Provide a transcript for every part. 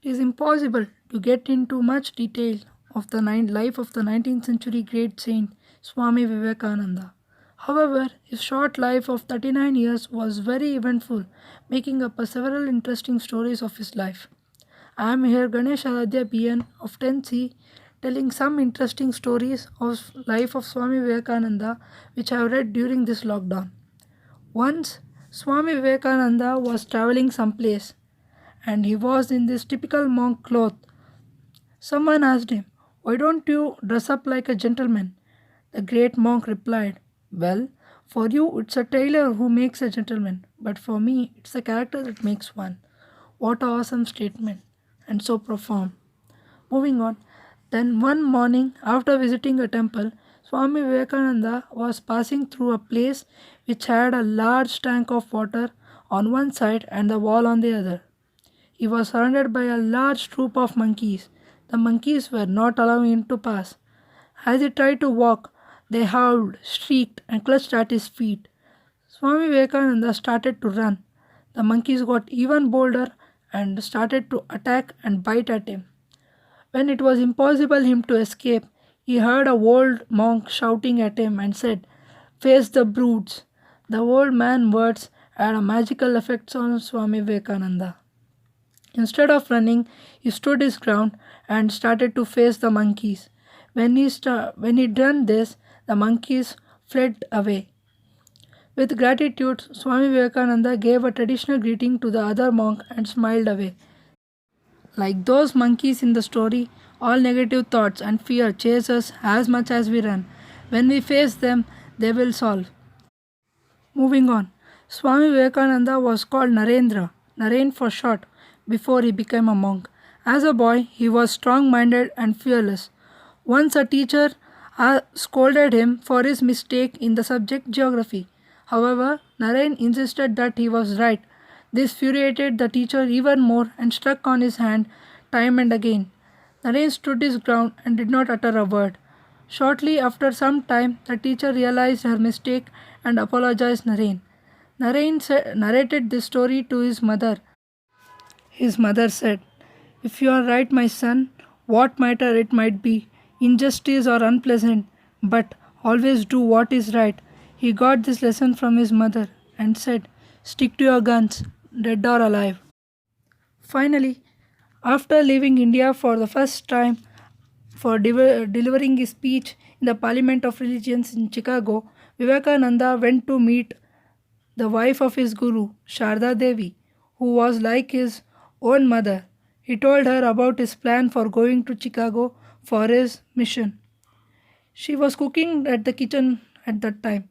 It is impossible to get into much detail of the life of the 19th century great saint Swami Vivekananda. However, his short life of 39 years was very eventful, making up several interesting stories of his life. I am here Ganesh Aradhya BN of 10C telling some interesting stories of life of Swami Vivekananda which I have read during this lockdown. Once Swami Vivekananda was traveling someplace and he was in this typical monk cloth. Someone asked him, "Why don't you dress up like a gentleman?" The great monk replied, "Well, for you it's a tailor who makes a gentleman, but for me it's the character that makes one." What a awesome statement and so profound. Moving on, then one morning after visiting a temple, Swami Vivekananda was passing through a place which had a large tank of water on one side and the wall on the other. He was surrounded by a large troop of monkeys. The monkeys were not allowing him to pass. As he tried to walk, they howled, shrieked, and clutched at his feet. Swami Vivekananda started to run. The monkeys got even bolder and started to attack and bite at him. When it was impossible him to escape, he heard a old monk shouting at him and said, "Face the brutes." The old man's words had a magical effect on Swami Vivekananda. Instead of running, he stood his ground and started to face the monkeys. When he done this, the monkeys fled away. With gratitude, Swami Vivekananda gave a traditional greeting to the other monk and smiled away. Like those monkeys in the story, all negative thoughts and fear chase us as much as we run. When we face them, they will solve. Moving on, Swami Vivekananda was called Narendra, Naren for short, before he became a monk. As a boy, he was strong minded and fearless. Once a teacher scolded him for his mistake in the subject geography. However, Naren insisted that he was right. This infuriated the teacher even more and struck on his hand time and again. Naren stood his ground and did not utter a word. Shortly after some time, the teacher realized her mistake and apologized Naren. Narrated this story to his mother. His mother said, "If you are right, my son, what matter it might be, injustice or unpleasant, but always do what is right." He got this lesson from his mother and said, "Stick to your guns, dead or alive." Finally, after leaving India for the first time for delivering his speech in the Parliament of Religions in Chicago, Vivekananda went to meet the wife of his guru, Sharda Devi, who was like his own mother. He told her about his plan for going to Chicago for his mission. She was cooking at the kitchen at that time.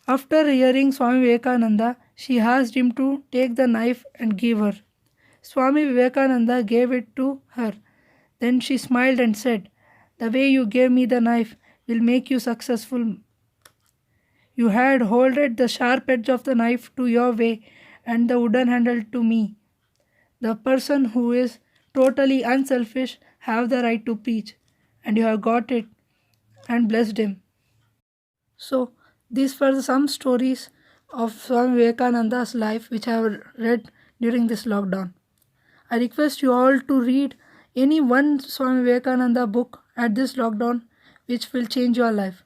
After hearing Swami Vivekananda, she asked him to take the knife and give her. Swami Vivekananda gave it to her. Then she smiled and said, "The way you gave me the knife will make you successful. You had holded the sharp edge of the knife to your way and the wooden handle to me. The person who is totally unselfish have the right to preach, and you have got it," and blessed him. So, these were some stories of Swami Vivekananda's life which I have read during this lockdown. I request you all to read any one Swami Vivekananda book at this lockdown which will change your life,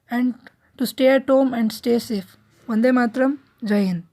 and to stay at home and stay safe. Vande Matram, Jai Hind.